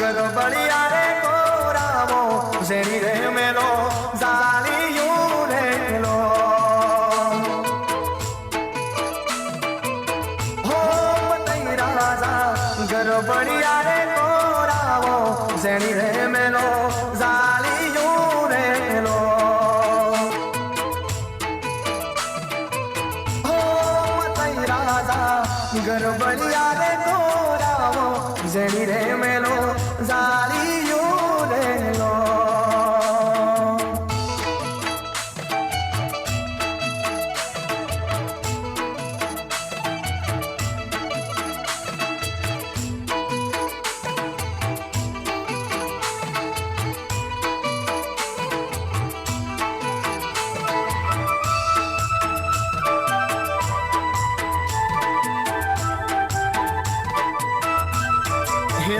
ગરબડિયા રે કોરાવો ઝેરી રે મેલો ઝાલિયું રેલો હો પતઈ રાજા ગરબડિયા રે કોરાવો ઝેરી રે મેલો ઝાલિયું રેલો હો પતઈ રાજા ગરબડિયા રે કોરાવો ઝેરી રે મેલો ઝાલિયું રેલો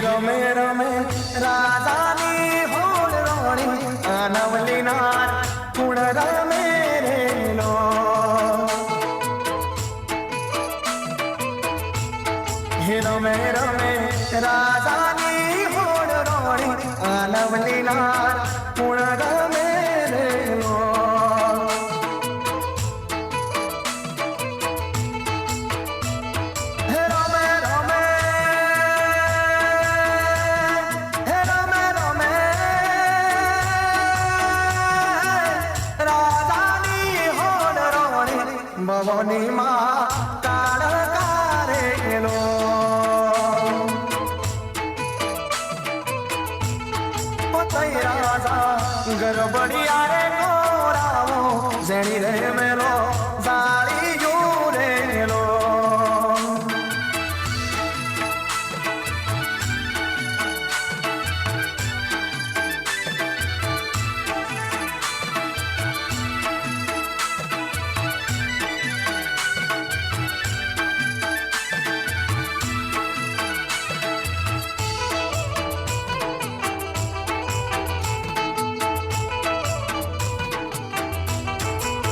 રમે રમે રાજાની હોડ રોણી આનવલી નાર કુણ રમે રેલો રમે રમે રાજાની હોડ રોણી આનવલી નાર કુણ રમે રેલો ભવની માં કાળકારેલો પતઈ રાજા ગરબડિયા રે કોરાવો ઝેરી રે મેલો ઝાલિયું રેલો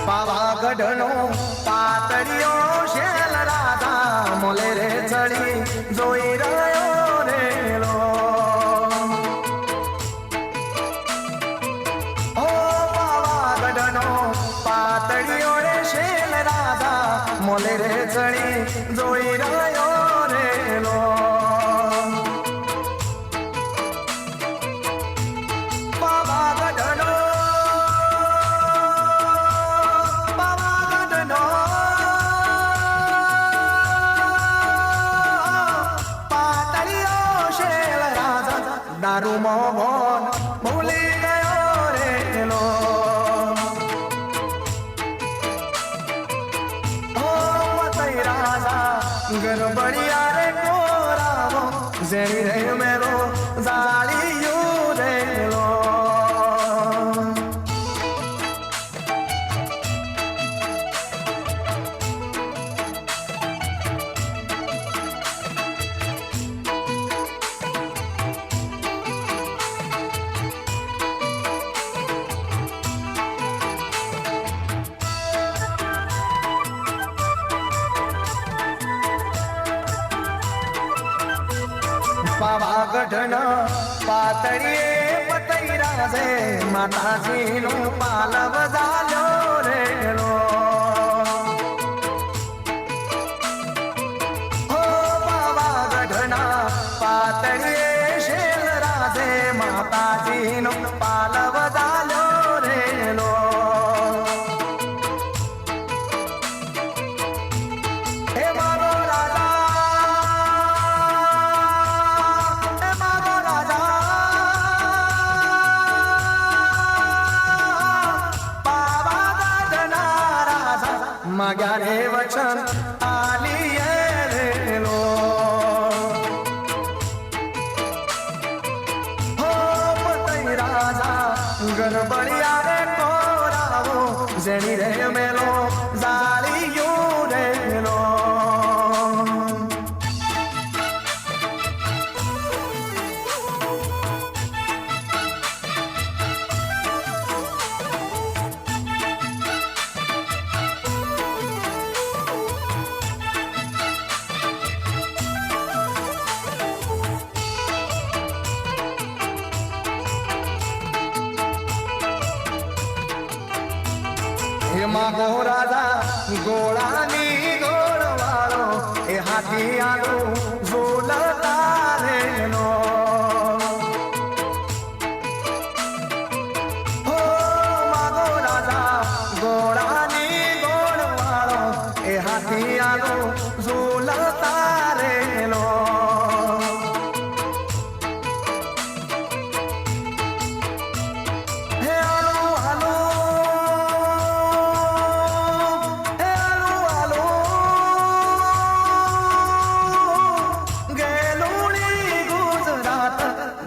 પાવાગઢનો પાતળિયો શેલ રાધા મોલે રે ચડી જોઈ રહ્યો રેલો ઓ પાવાગઢનો પાતળિયો રે શેલ રાધા મોલે રે ચડી જોઈ રહ્યો રેલો પાવાગઢનો દારૂ મોહન ભૂલી ગયો રેલો ઓ પતઈ રાજા ગરબડિયા રે કોરાવો ઝેરી રે મેલો ઝાલિયું રેલો પાવાગઢના પાતળીએ પતઈ રાજે માતાજીનો પાલવ ઝાલ્યો રેલો હો પાવાગઢના પાતળીએ શેલ રાજે માતાજીનો પાલવ ઝાલ્યો રેલો માગ્યા રે વચન આલીએ રેલો હો પતઈ રાજા ગરબડિયા રે કોરાવો ઝેરી રે મેલો ઝાલિયું રેલો હે માગો રાજા ગોળાની ગોળવાળો એ હાથિયાનું ઝોલતા રેલો હો માગો રાજા ગોળાની ગોળવાળો એ હાથિયાનું ઝોલતા રેલો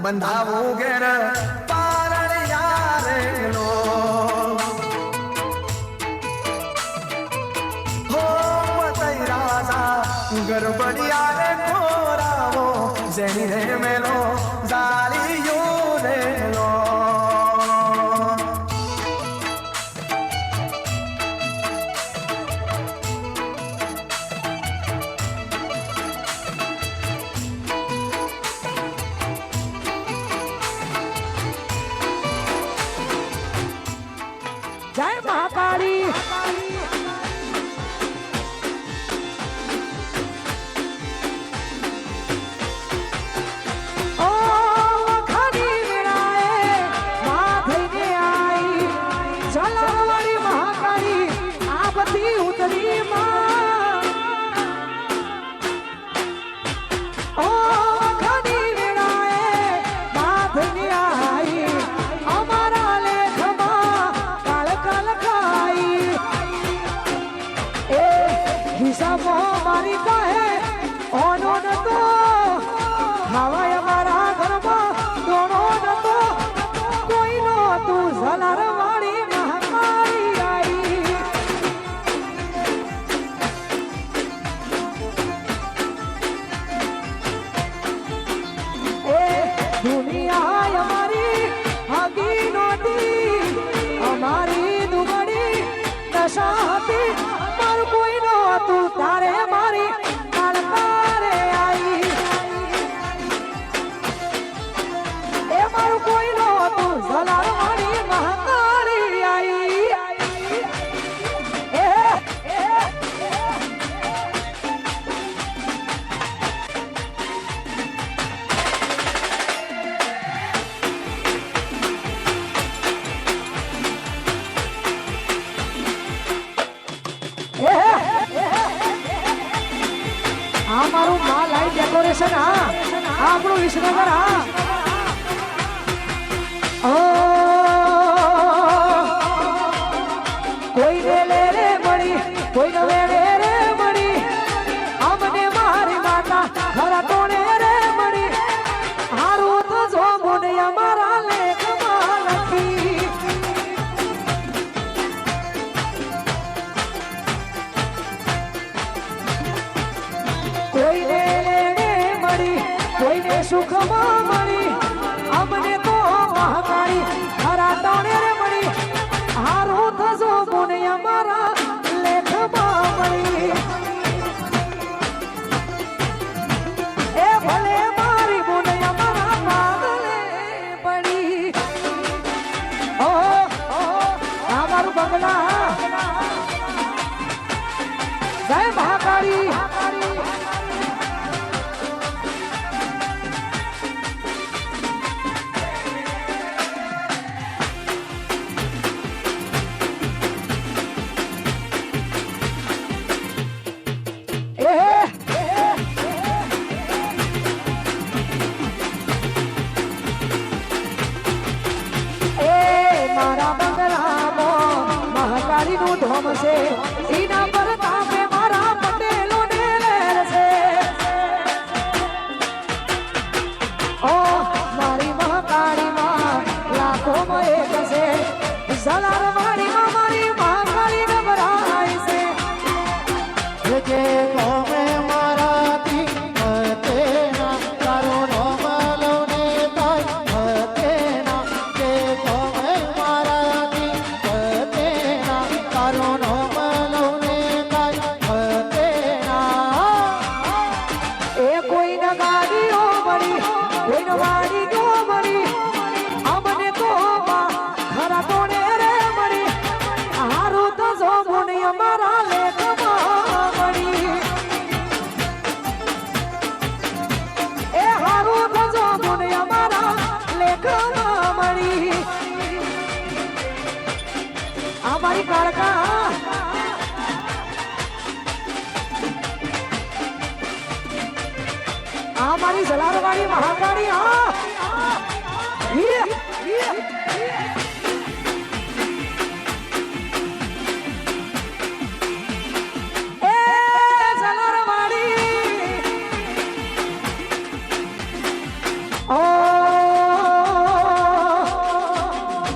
બંધાવું ઘેર પારણિયા રેલો હો મતઈ રાજા ગરબડિયા રે ખોરાવો જેની રે મેલો જાળીયો રેલો જય મહાકાળી ઓ ખાની વેળાએ માં થઈને આઈ જલાવાળી મહાકાળી આ બધી ઉતરી માં ઓ ખાની વેળાએ માં થઈને આઈ અમારા લેખમાં હિસાબો મારી કહે ઓનો નતો હવાય અમારા ઘરમાં દોણો નતો કોઈનો તું ઝલાર વાળી મહાકાળી આઈ એ દુનિયા અમારી હગી નોતી અમારી દુબળી દશા હતી મારું કોઈ તું તારે મારી કાળકારે આઈ એ મારું કોઈ તું ઝલાર વાળી મહાકાળી આઈ આ મારું માં લાઈટ ડેકોરેશન હા આપણું વિસનગર હા કોઈને લે રે મળી કોઈને વેળે રે મળી અમને મારી માતા ખરા ટોણે રે મળી હારું તો જો મને અમારા લેખમાં લખી કોઈને મળી કોઈને સુખમાં મળી અમને તો મહાકાળી ખરા ટોણે રે મળી હારું થજો મને અમારા લેખમાં મળી એ ભલે મારી મને અમારા પાગલે પડી ઓ આ મારું બંગલા જય મહાકાળી નું ધોમ છે એના પર તાપે મારા પટેલો ને લેર છે ઓ મારી મહાકાળી માં લાખો માં એક છે ઝલાર વાળી માં મારી મહાકાળી ગભરાય છે જે કોમે મારાથી હતેના તારો નોમલો ને તાય હતેના જે કોમે મારાથી હતેના તારો નોમલો ને કાળકા આ મારી સલારવાળી મહાકાળી હા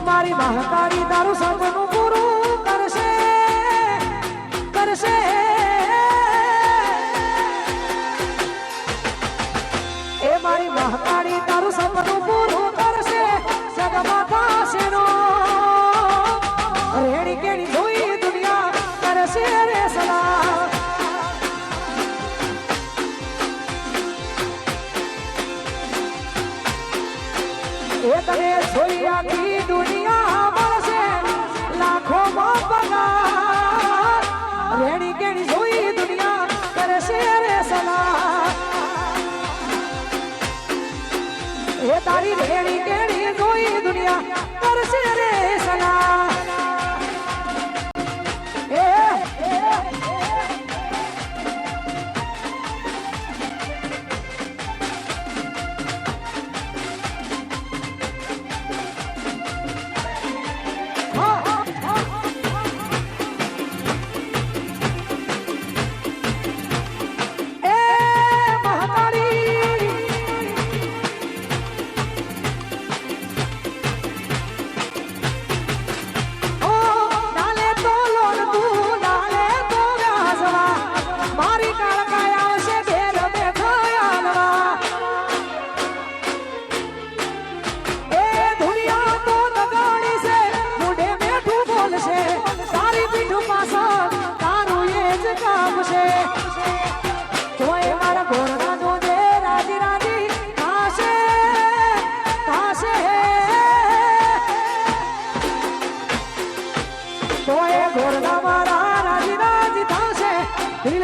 મારી મહાકાળી તારું સપનું પૂરું કરશે કરશે એ મારી મહાકાળી તારું સપનું પૂરું કરશે જગમાં થશે નો રેડી કેડી જોઈ દુનિયા કરશે રે સલાહ એ તને જોઈ આખી દુનિયા મળશે લાખોમાં પગાર રેડી કેડી જોઈ દુનિયા કરશે રે સલાહ એ તારી રેડી કેડી જોઈ દુનિયા કરશે રે સલાહ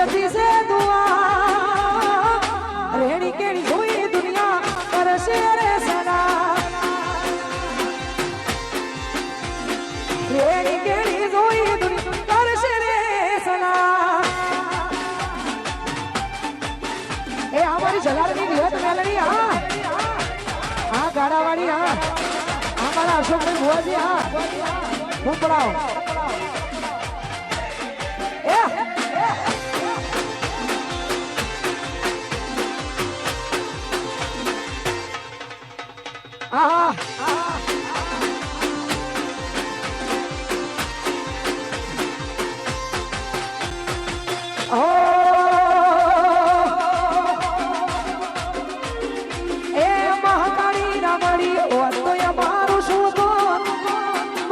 દિલથી સે દુઆ રેડી કેડી જોઈ દુનિયા કરશે રે સલાહ રેડી કેડી જોઈ દુનિયા કરશે રે સલાહ એ અમારી જલાલની વિહત મેલડી હા હા ગાડાવાળી હા અમારા અશોકભાઈ ભુવાજી હા હું પડાવ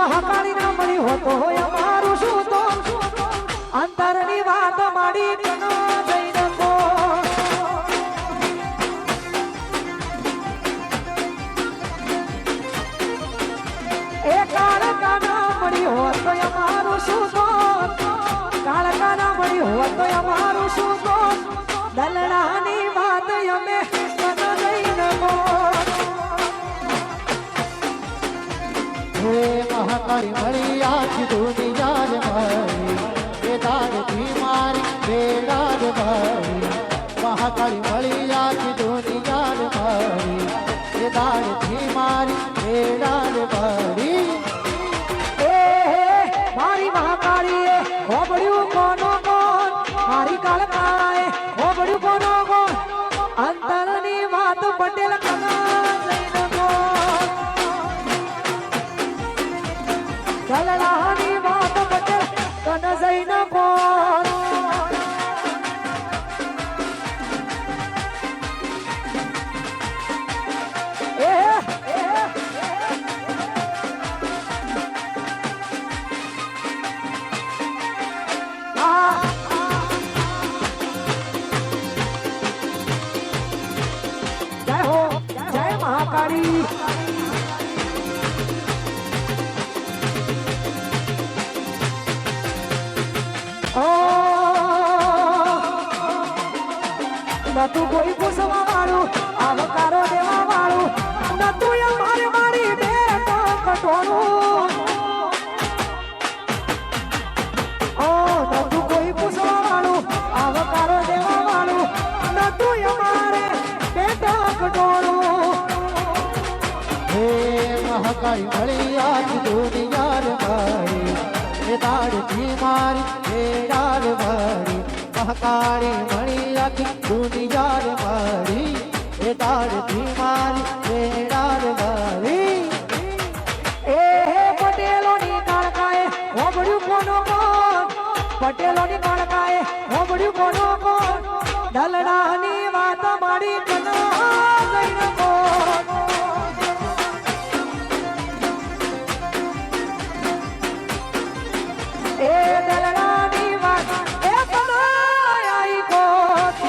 મહાકાળી ના મળી હોતો હોય અમારું શું તો અંતરની વાત માડી કનો જઈ નકો એ કાળકા ના મળી હોતો અમારું શું તો કાળકા ના મળી હોતો અમારું શું તો દલડાની વાત અમે કનો જઈ નકો હે મહાકાળી મળી આખી દુનિયા મારી એ દાડથી મારી બેડાદ મારી મહાકાળી મળી આખી દુનિયા મારી એ દાડથી મારી બેડાદ મારી એ મારી મહાકાળીએ હોબળ્યું કોનો કોણ મારી કાળકાએ હોબળ્યું કોનો કોણ અંતરની વાત પટેલ કના જઈને કોણ દલડાની વાત પટેલ કન જઈને કોણ જય હો જય મહાકાળી નતું કોઈ પૂછવા વાળું આવકારો દેવા વાળું નતું અમારે મારી બેટો કટોરું મહાકાળી મળી આખી દુનિયા રે મારી એ દાડથી મારી બેડા રે મારી મહાકાળી મળી આખી દુનિયા રે મારી એ દાડથી મારી બેડા રે મારી એ પટેલોની કાળકાએ હોબળ્યું કોનો કોણ પટેલોની કાળકાએ હોબળ્યું કોનો કોણ દલડાની વાત મારી કના જઈને કોણ એ દલડાની વાત એ કના આઈ કોણ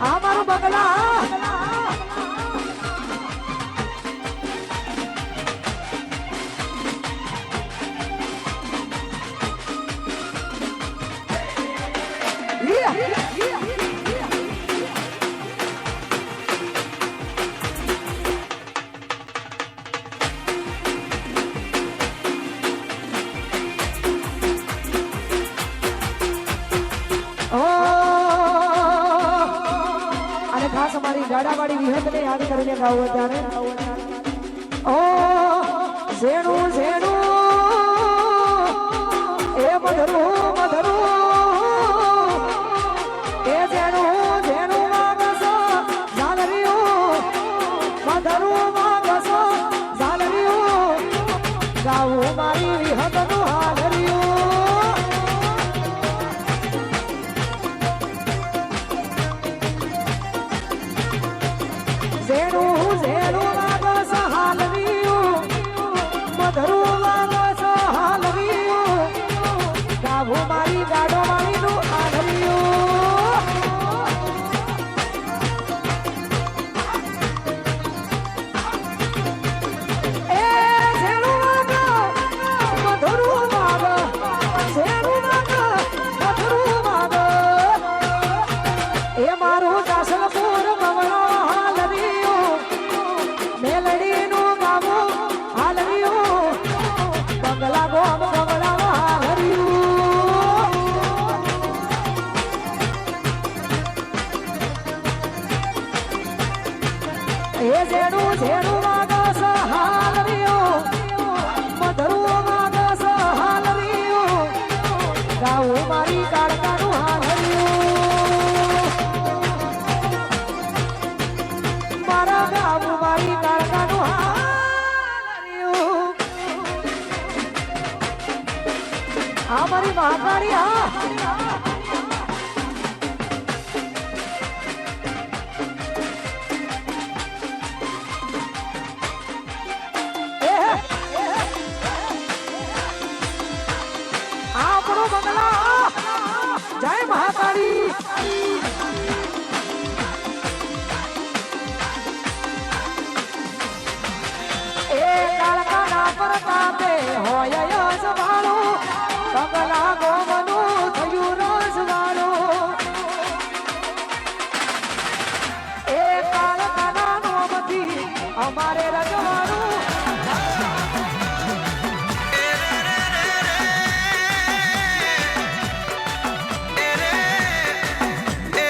આ મારું બગલા અને ખાસ અમારી ગાડાવાળી વિહતને યાદ કરીને ગાવું ત્યારે ઓ ઝેણું ઝેણું એ મધરું મધરું એ ઝેણું ઝેણું માગસ ઝાલરિયું મધરું માગસ ઝાલરિયું ગાવું મારી વિહતનું હાલરિયું ઝેણું ઝેણું વાગસ હાલરિયું મધરું વાગસ હાલરિયું ગાવું મારી ગાડો મારીનું હાલરિયું એ ઝેણું વાગ મધરું વાગ ઝેણું વાગ મધરું વાગ એ મારું જાસલપુર બવળા હાલરિયું મેલડીનું ગાવું હાલરિયું બંગલા ગોમ બંગલા હાલરિયું એ ઝેણું ઝેણું વાગસ હાલરિયું મધરું વાગસ હાલરિયું ગાવું મારી કાળકાનું હાલરિયું મારા ગાવું મારી કાળકાનું હાલરિયું આ મારી મહાકાળી હા આપણો બંગલા જય મહાકાળી એ કાળકાના પ્રતાપે હોય યજવાળું બંગલા ગોમનું થયું રજવાળું એ કાળકાના નોમથી અમારે રજવાળું એ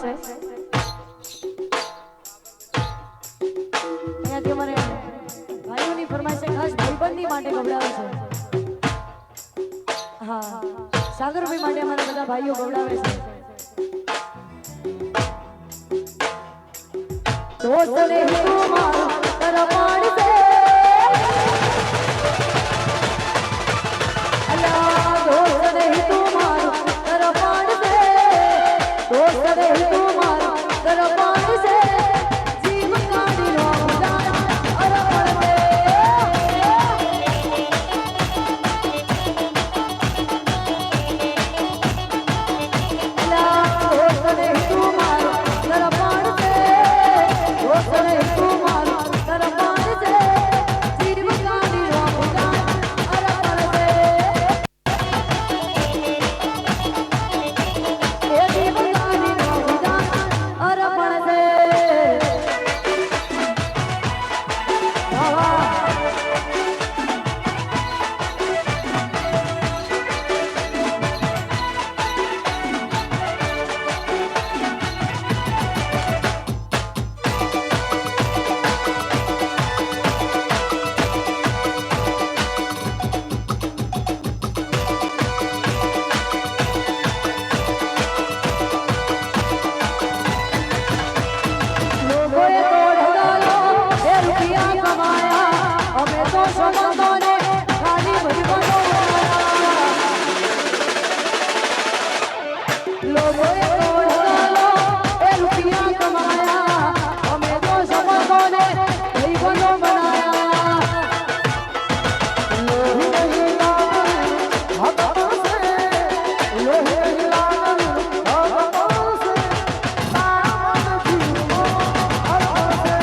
ફરમાઈશ છે અહીંયાથી અમારે ભાઈઓની ફરમાઈશ છે ખાસ ભાઈબંધી માટે ગવડાવે છે હા સાગરભાઈ માટે અમારા બધા ભાઈઓ ગવડાવે છે દોસ્ત ને તું મારો તરવાડ છે અલ્લા દોસ્ત ને તું મારો તરવાડ છે દોસ્ત ને તું મારો તરવાડ છે જીવ કાઢી લો જાન અરપણ છે અલ્લા દોસ્ત ને તું મારો તરવાડ છે દોસ્ત ને તું મારો તરવાડ છે જીવ કાઢી લો જાન અરપણ છે એ જીવ કાઢી લો જાન અરપણ છે વાહ વાહ લોકોએ તોડ ડાલો એ રૂપિયા કમાયા અમે તો સંબંધોને ખાલી ભજવાનો લોકોએ તોડ ડાલો એ રૂપિયા કમાયા અમે તો સંબંધોને ભાઈબંધો બનાયા લોહી નહીં લાગણી હકશે લોહી નહીં લાગણી હકશે તારા જીવો હકશે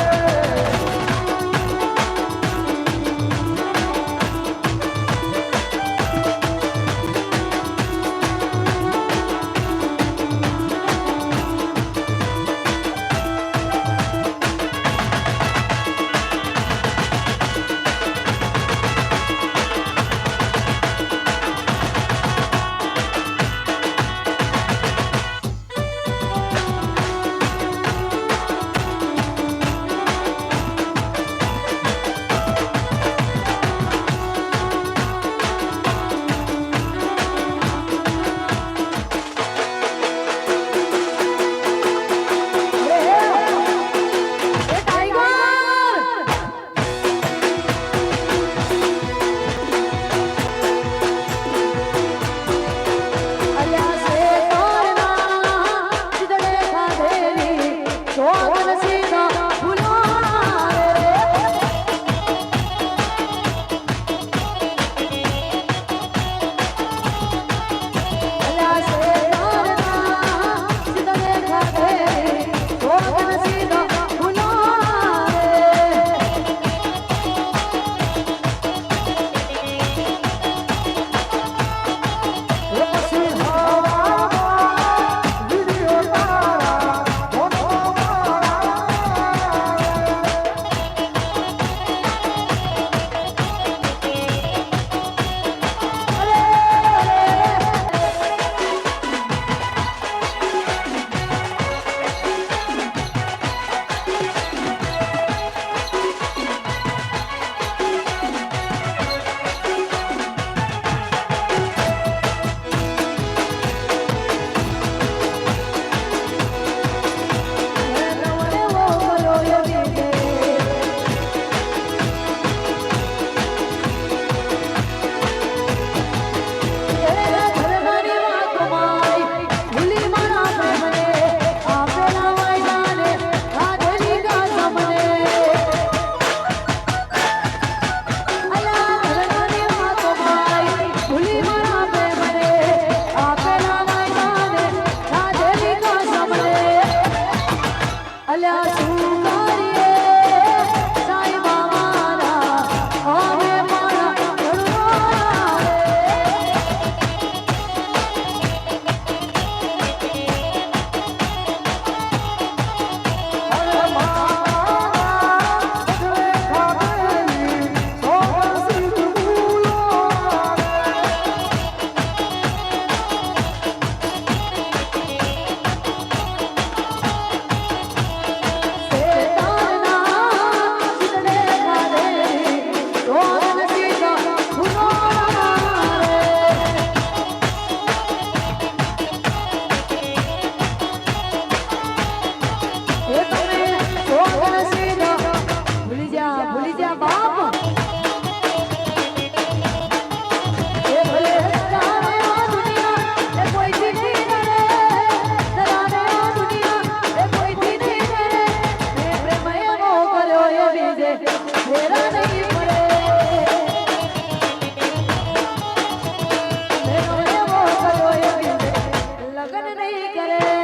નહીં કરે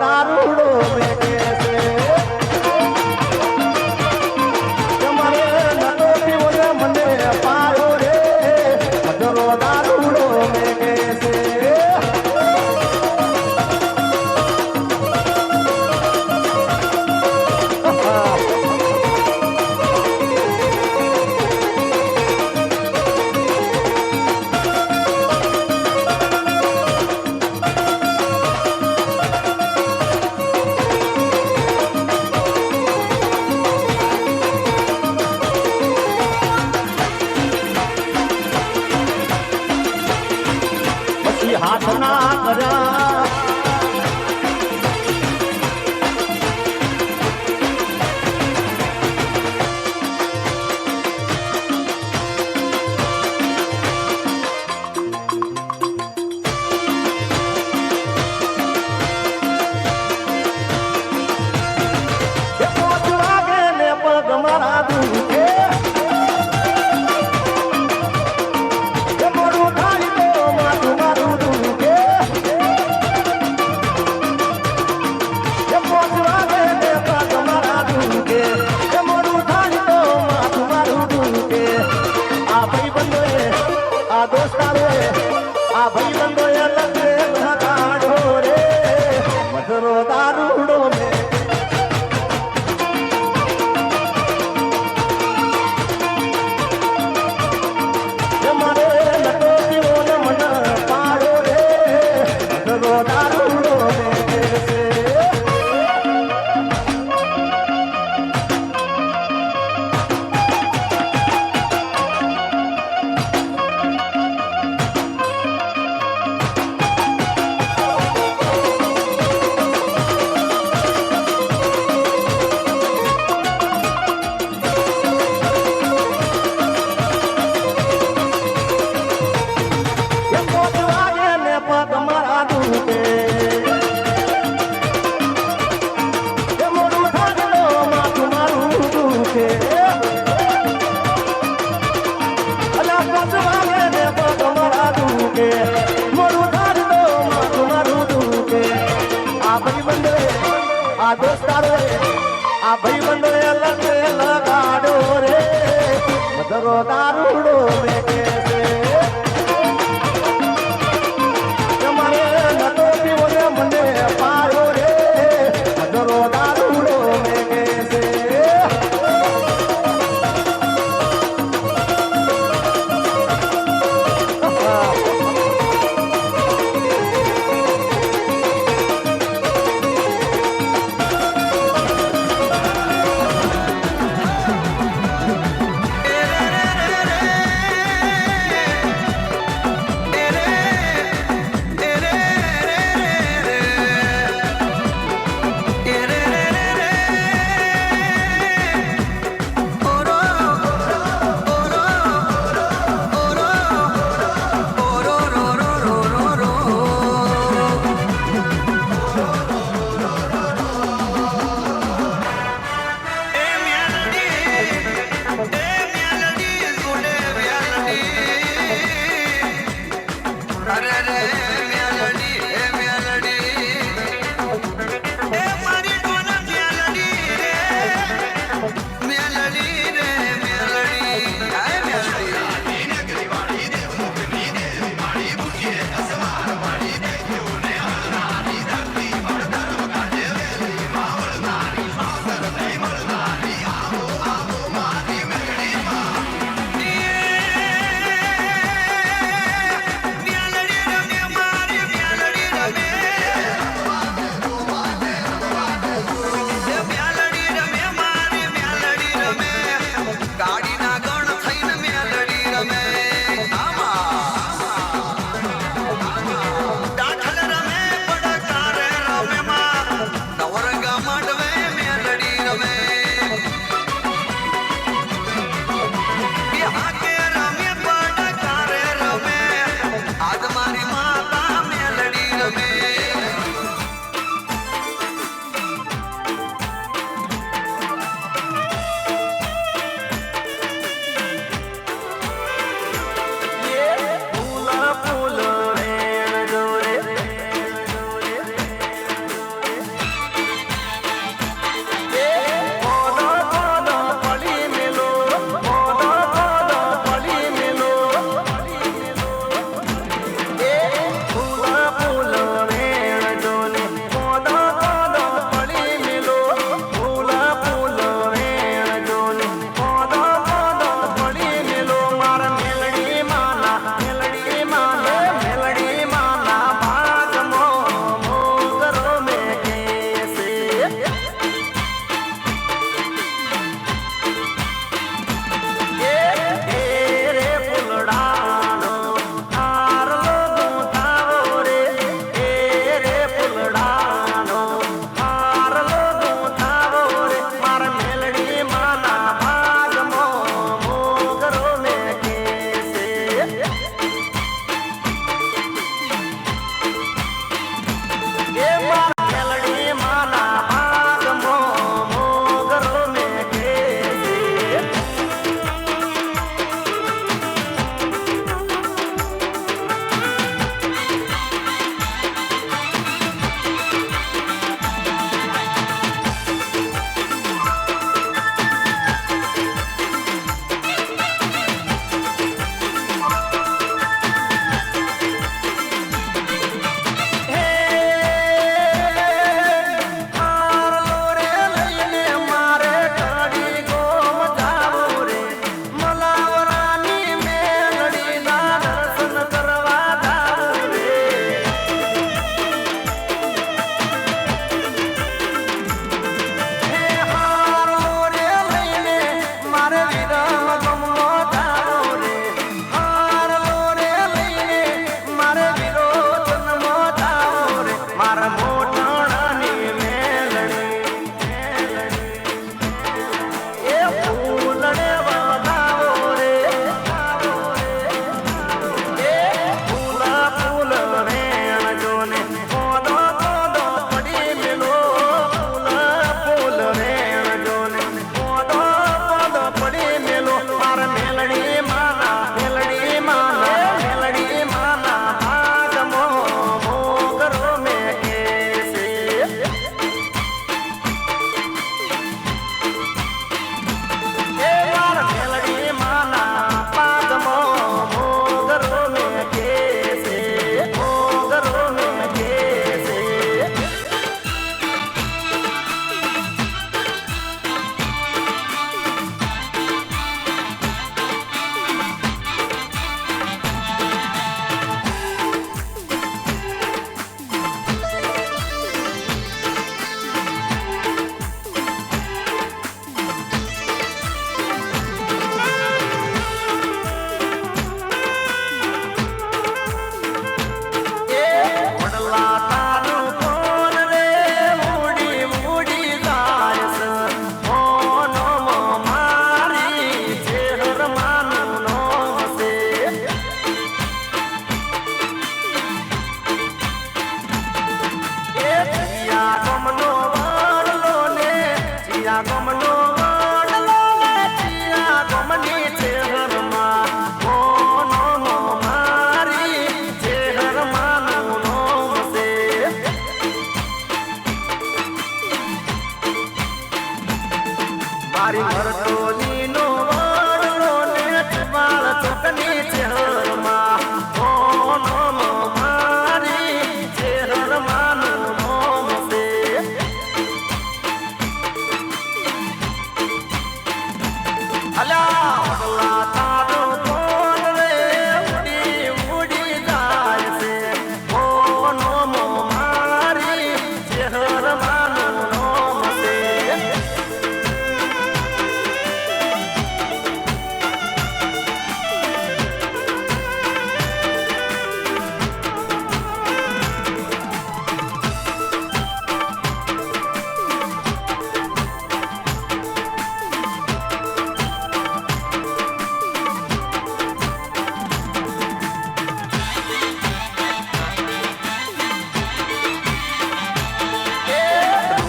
દારૂડો મેકે છે તમારે નતો પીવો ને મને પાયો રે મધરો દારૂડો ઈ હાથ ના કર્યા આ ભાઈ બંધો લગાડો રે મધરો દારૂડો મે મારે લટો પીવો ને મન પાડો રે મધરો દારૂડો મે આ દોસ્તારો આ ભાઈ બંધો લગાડો રે મધરો દારૂડો મે કે છે મારે નતો પીવો ને મને પાડો રે મધરો દારૂડો મે કે છે મરતોલીનો વાળો ને વાળ ચોકની ચહેરમાં ઓ નોમ મારી ચહેરમાંનું નોમ છે અલા અગલા તારો કોણ રે ઉડી ઉડી જાય છે ઓ નોમ મારી ચહેરમાંનું નોમ છે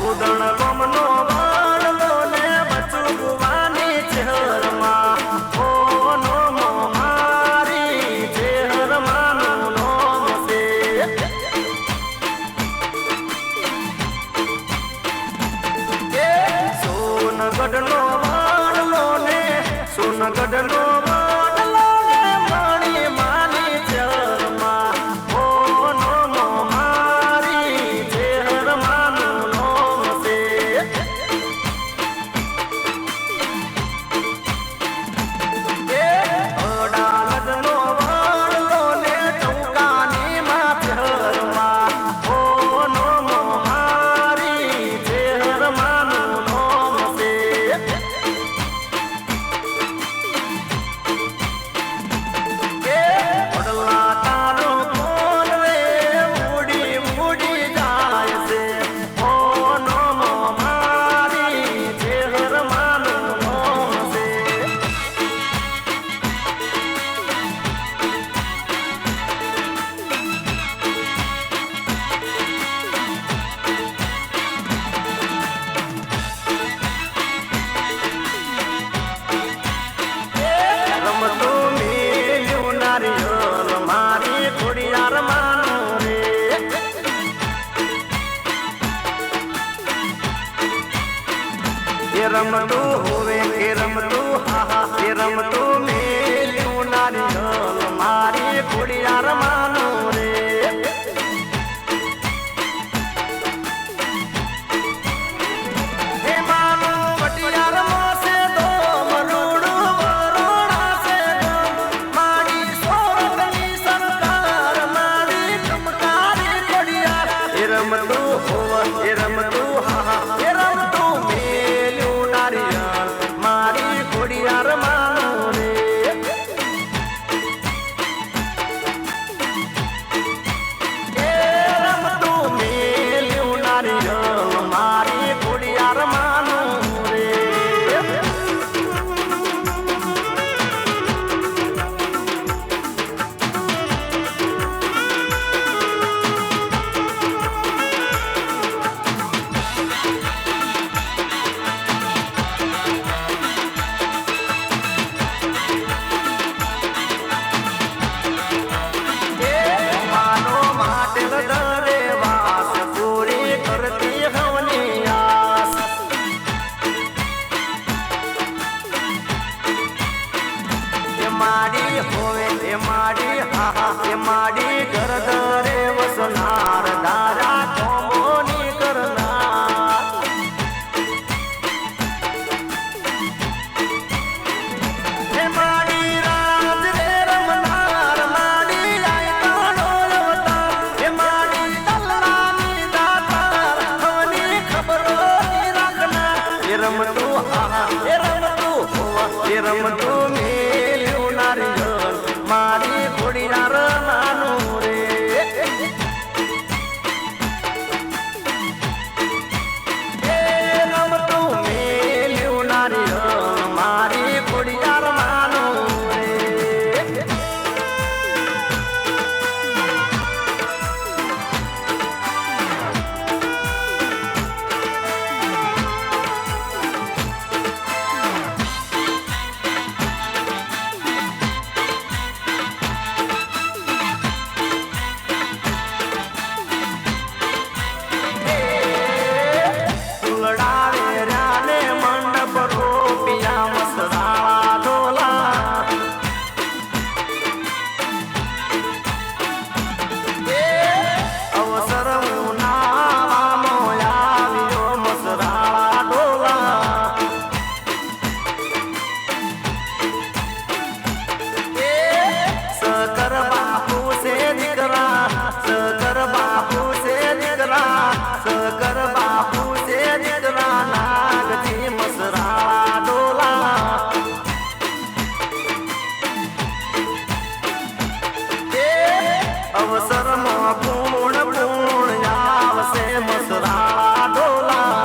ઉદણ ગમનો વાળલો ને બચુવાની ચહેરમાં ઓ નોમ મારી ચહેરમાંનું નોમ છે સોનગઢનો વાળલો ને સોનગઢનો વાળલો ને માણી માની ચહેરમાં ઓ નોમ મારી ચહેરમાંનું નોમ છે અડાલજનો વાળલો ને ટૌકાની માં ચહેરમાં ઓ નોમ મારી ચહેરમાંનું નોમ છે વડલા તારો કોણ રે ઉડી ઉડી જાય છે ઓ નોમ મારી ચહેરમાંનું નોમ છે રમતો મેલ્યું નારિયેળ મારી ખોડિયાર માનું રે એ રમતું હોવે કે રમતું હા હા એ રમતું મેલ્યું નારિયેળ મારી ખોડિયાર માનું રે હે માનું વટિયાર મોસે તો મરુડું વરોણા છે મારી સોરઠની સરકાર મારી ચમકારી ખોડિયાર એ રમતું હોવ એ રમતું હા હા એ રમતું મેલ્યું નારિયેળ પૂર્ણ પૂર્ણ આવશે મસરા ડોલા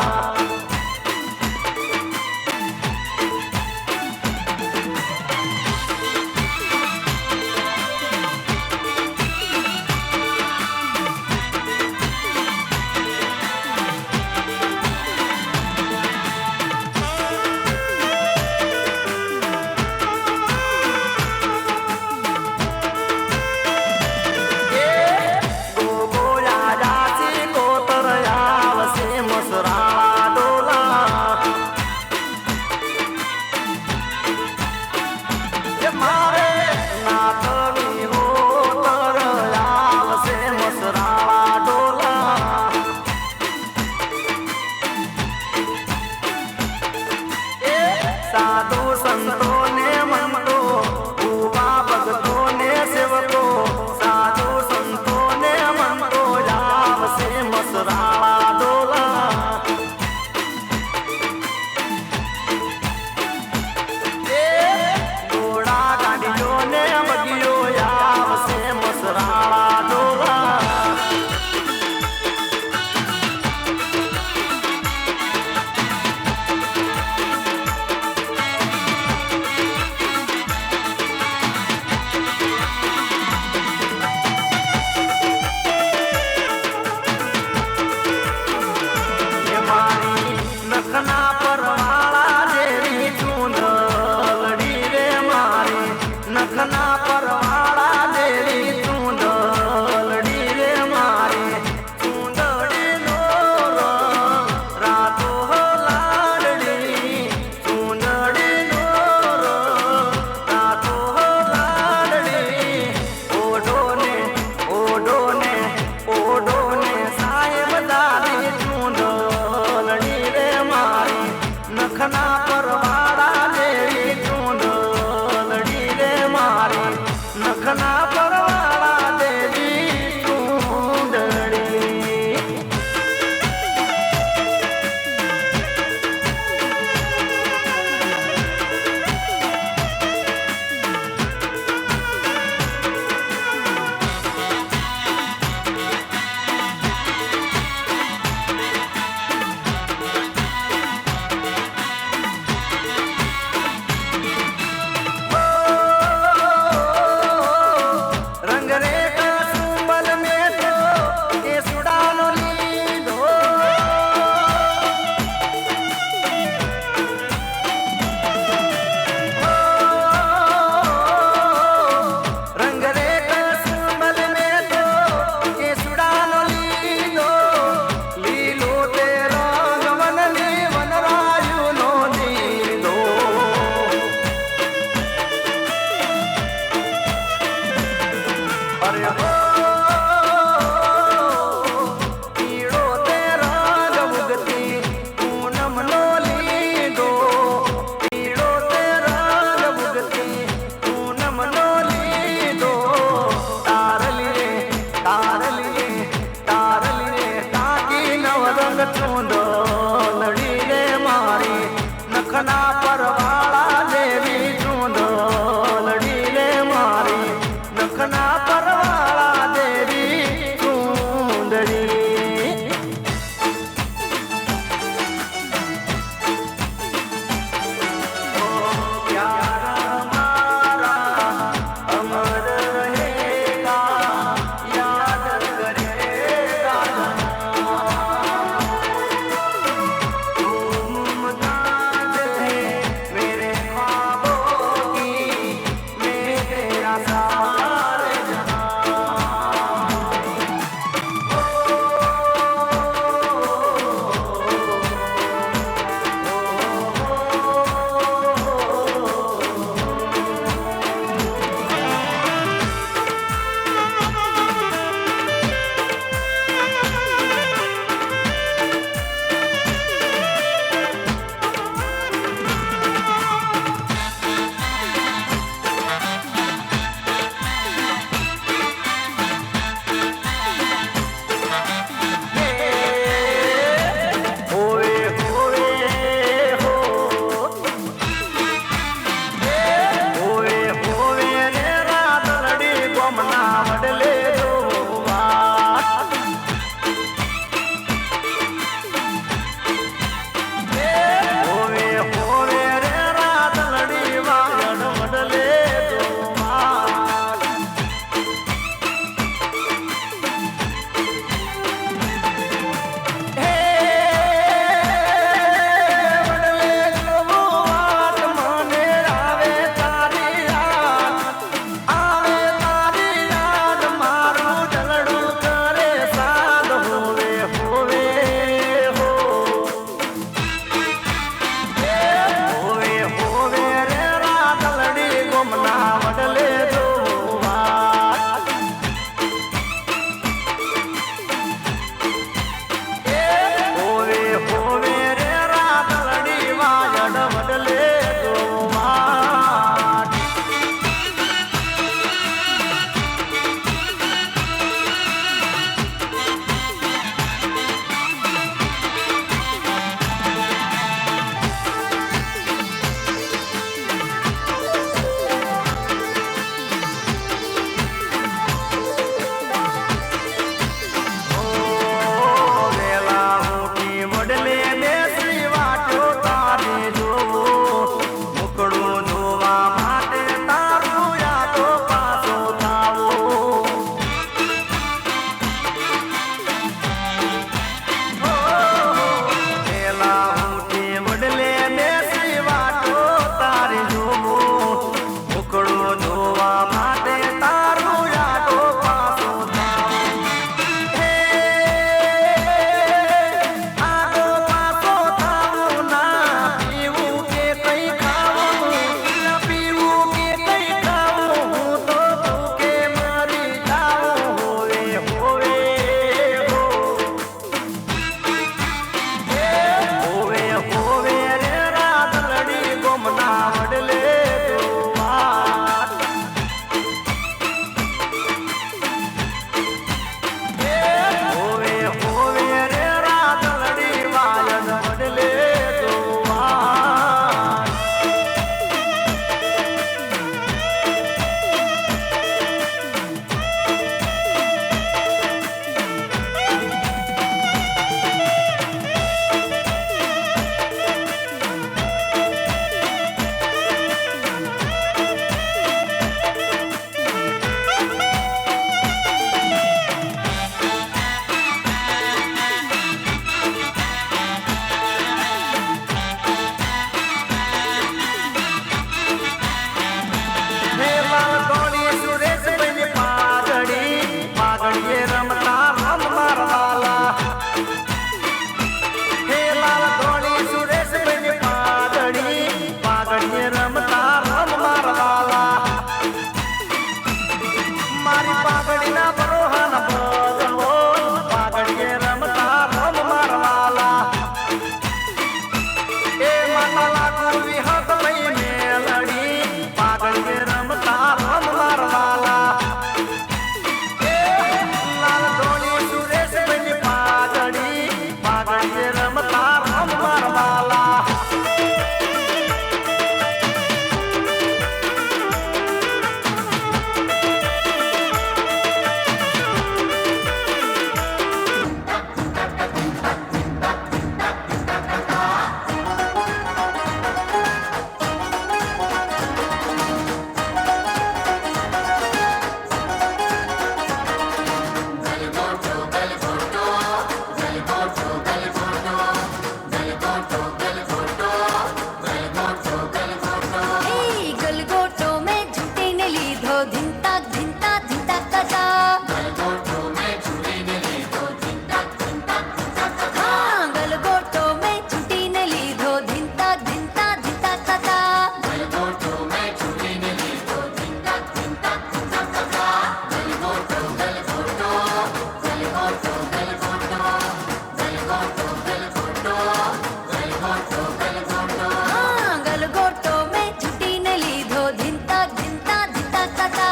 हाँ, गलगोटो में झूठी ने लीधो धिंता धिंता धिंता कथा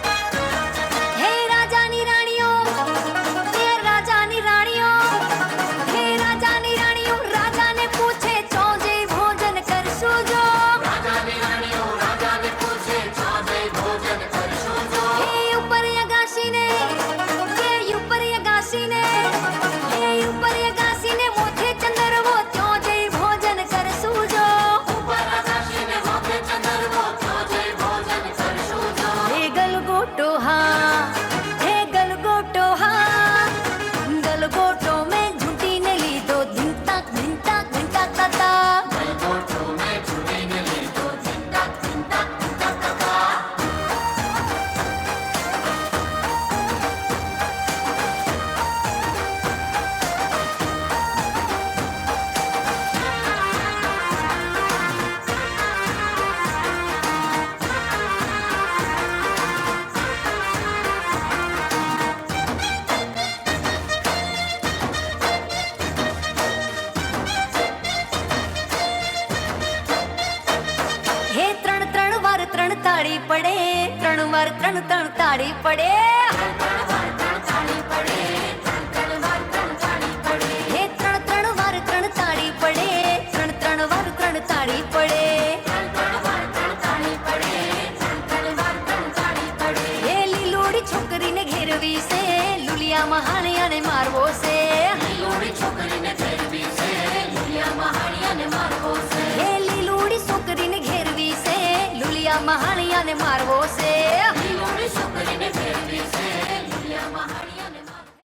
हे राजानी रानियों हे राजानी रानियों हे राजानी रानियों राजा ने पूछे चौजे भोजन करशु जो हे ऊपर यगासी ने हे ऊपर यगासी ने हे ऊपर यगासी ने मोथे चंदर वो चौजे भोजन करशु जो हे गलगोटो हाँ गलगोटो में झूठी ने लीधो धिंता धिंता धिंता कथा હે ત્રણ ત્રણ વાર ત્રણ તાળી પડે ત્રણ વાર ત્રણ ત્રણ તાળી પડે હે ત્રણ ત્રણ વાર ત્રણ તાળી પડે ત્રણ ત્રણ વાર ત્રણ તાળી પડે હે લીલોડી છોકરીને ઘેરવી છે લુલિયા મહાણિયાને મારવો છે હે લીલોડી છોકરીને ઘેરવી છે લુલિયા મહાણિયા